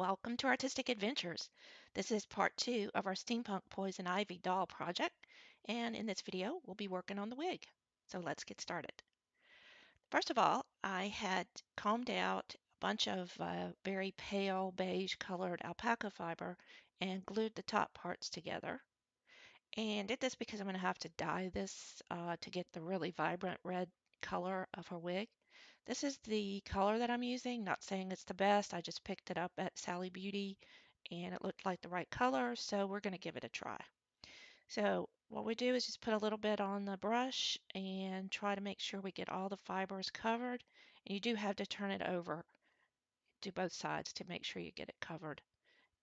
Welcome to Artistic Adventures. This is part 2 of our Steampunk Poison Ivy doll project, and in this video we'll be working on the wig. So let's get started. First of all, I had combed out a bunch of very pale beige colored alpaca fiber and glued the top parts together. And did this because I'm going to have to dye this to get the really vibrant red color of her wig. This is the color that I'm using, not saying it's the best. I just picked it up at Sally Beauty and it looked like the right color, so we're going to give it a try. So what we do is just put a little bit on the brush and try to make sure we get all the fibers covered. And you do have to turn it over to both sides to make sure you get it covered.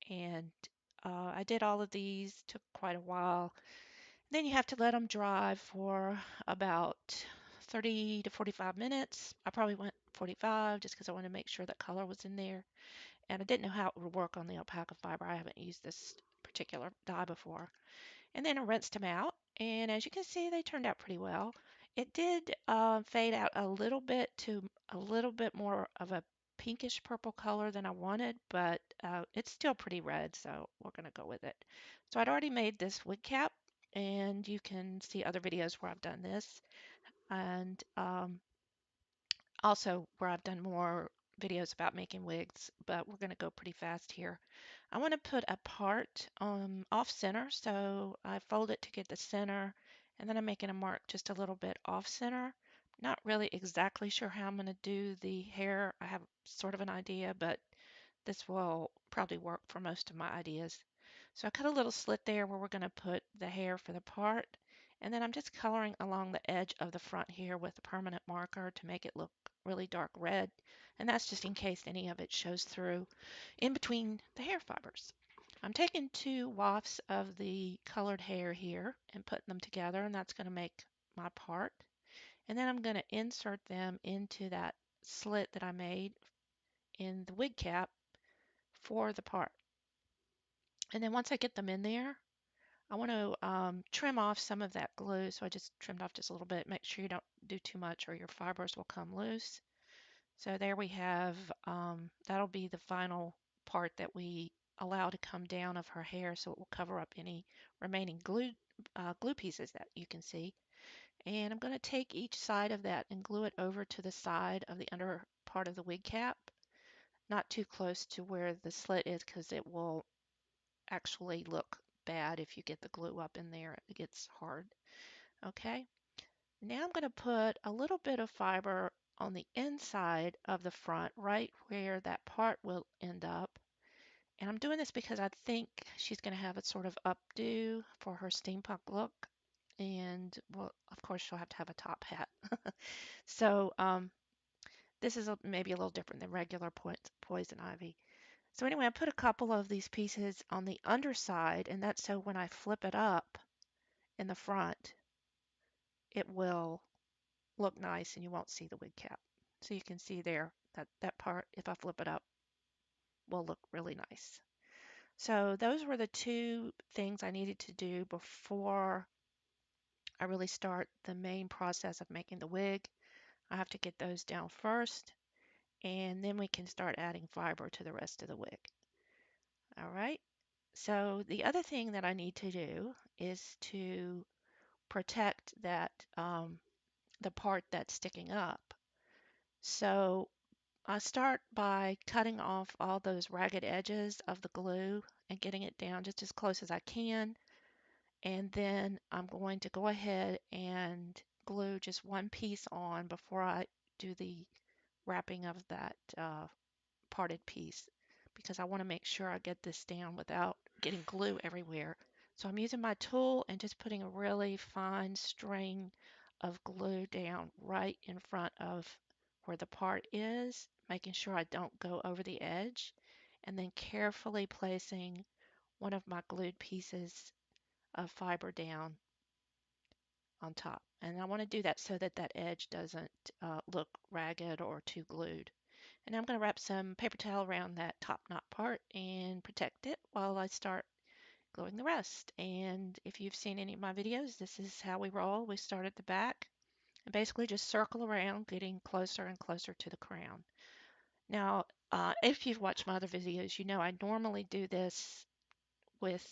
And I did all of these, took quite a while. Then you have to let them dry for about 30 to 45 minutes. I probably went 45 just because I wanted to make sure that color was in there. And I didn't know how it would work on the alpaca fiber. I haven't used this particular dye before. And then I rinsed them out. And as you can see, they turned out pretty well. It did fade out a little bit to a little bit more of a pinkish purple color than I wanted, but it's still pretty red, so we're going to go with it. So I'd already made this wig cap, and you can see other videos where I've done this, and also where I've done more videos about making wigs, but we're going to go pretty fast here. I want to put a part off center, so I fold it to get the center, and then I'm making a mark just a little bit off center. Not really exactly sure how I'm going to do the hair. I have sort of an idea, but this will probably work for most of my ideas. So I cut a little slit there where we're going to put the hair for the part, and then I'm just coloring along the edge of the front here with a permanent marker to make it look really dark red, and that's just in case any of it shows through in between the hair fibers. I'm taking 2 wafts of the colored hair here and putting them together, and that's going to make my part. And then I'm going to insert them into that slit that I made in the wig cap for the part. And then once I get them in there, I want to trim off some of that glue. So I just trimmed off just a little bit. Make sure you don't do too much or your fibers will come loose. So there we have, that'll be the final part that we allow to come down of her hair, so it will cover up any remaining glue pieces that you can see. And I'm going to take each side of that and glue it over to the side of the under part of the wig cap, not too close to where the slit is because it will actually look bad if you get the glue up in there. It gets hard. Okay. Now I'm going to put a little bit of fiber on the inside of the front, right where that part will end up. And I'm doing this because I think she's going to have a sort of updo for her steampunk look. And well, of course, she'll have to have a top hat. So this is maybe a little different than regular poison ivy. So anyway, I put a couple of these pieces on the underside, and that's so when I flip it up in the front, it will look nice and you won't see the wig cap. So you can see there that that part, if I flip it up, will look really nice. So those were the 2 things I needed to do before I really start the main process of making the wig. I have to get those down first, and then we can start adding fiber to the rest of the wig. All right. So the other thing that I need to do is to protect that the part that's sticking up. So I start by cutting off all those ragged edges of the glue and getting it down just as close as I can. And then I'm going to go ahead and glue just one piece on before I do the wrapping of that parted piece because I want to make sure I get this down without getting glue everywhere. So I'm using my tool and just putting a really fine string of glue down right in front of where the part is, making sure I don't go over the edge, and then carefully placing one of my glued pieces of fiber down on top. And I want to do that so that that edge doesn't look ragged or too glued. And I'm going to wrap some paper towel around that top knot part and protect it while I start gluing the rest. And if you've seen any of my videos, this is how we roll. We start at the back and basically just circle around, getting closer and closer to the crown. Now, If you've watched my other videos, you know I normally do this with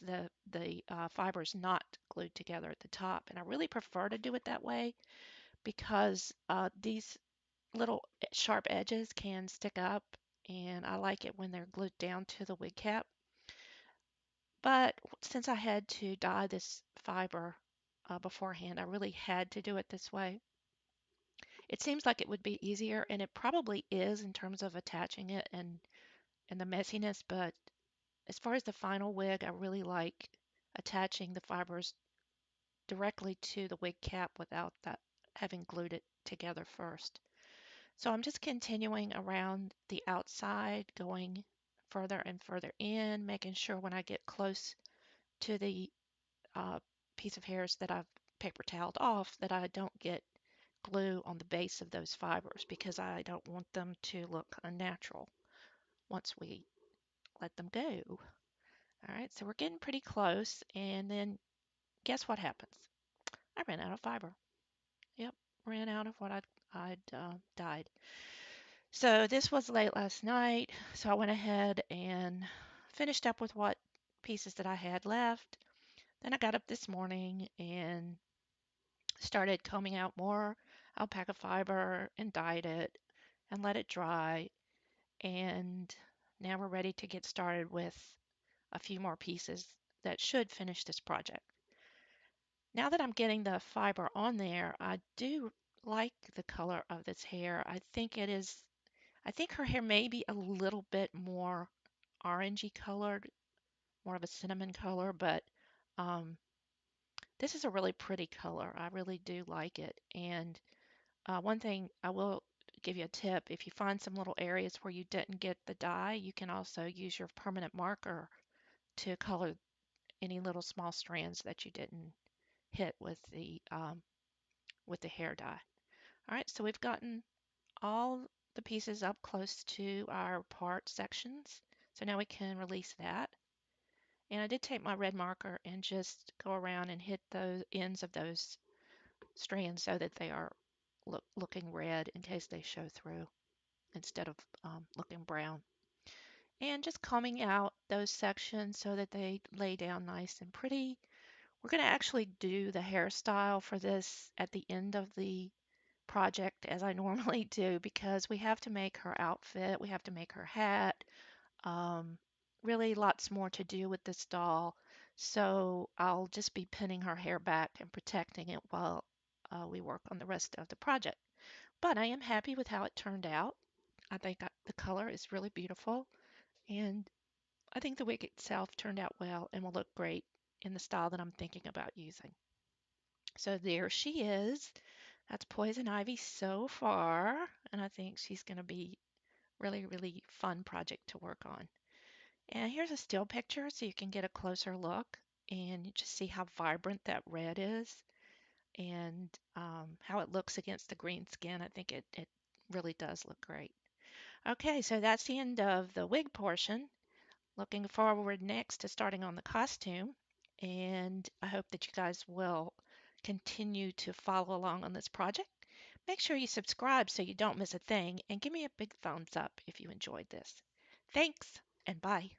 the fibers not glued together at the top, and I really prefer to do it that way because these little sharp edges can stick up, and I like it when they're glued down to the wig cap. But since I had to dye this fiber beforehand, I really had to do it this way. It seems like it would be easier, and it probably is in terms of attaching it and the messiness, but as far as the final wig, I really like attaching the fibers directly to the wig cap without that having glued it together first. So I'm just continuing around the outside, going further and further in, making sure when I get close to the uh, piece of hairs that I've paper toweled off that I don't get glue on the base of those fibers because I don't want them to look unnatural once we let them go. All right, so we're getting pretty close, and then guess what happens? I ran out of fiber. Yep, ran out of what I'd dyed. So this was late last night, so I went ahead and finished up with what pieces that I had left. Then I got up this morning and started combing out more alpaca fiber and dyed it and let it dry. And now we're ready to get started with a few more pieces that should finish this project. Now that I'm getting the fiber on there, I do like the color of this hair. I think her hair may be a little bit more orangey colored, more of a cinnamon color, but um, this is a really pretty color. I really do like it. And one thing I will give you a tip, if you find some little areas where you didn't get the dye, you can also use your permanent marker to color any little small strands that you didn't hit with the hair dye. All right, so we've gotten all the pieces up close to our part sections. So now we can release that. And I did take my red marker and just go around and hit those ends of those strands so that they are looking red in case they show through instead of looking brown. And just combing out those sections so that they lay down nice and pretty. We're going to actually do the hairstyle for this at the end of the project as I normally do because we have to make her outfit, we have to make her hat, um, really lots more to do with this doll. So I'll just be pinning her hair back and protecting it while we work on the rest of the project. But I am happy with how it turned out. I think the color is really beautiful, and I think the wig itself turned out well and will look great in the style that I'm thinking about using. So there she is. That's Poison Ivy so far, and I think she's going to be really, really fun project to work on. And here's a still picture so you can get a closer look and you just see how vibrant that red is and how it looks against the green skin. I think it really does look great. Okay, so that's the end of the wig portion. Looking forward next to starting on the costume, and I hope that you guys will continue to follow along on this project. Make sure you subscribe so you don't miss a thing, and give me a big thumbs up if you enjoyed this. Thanks, and bye.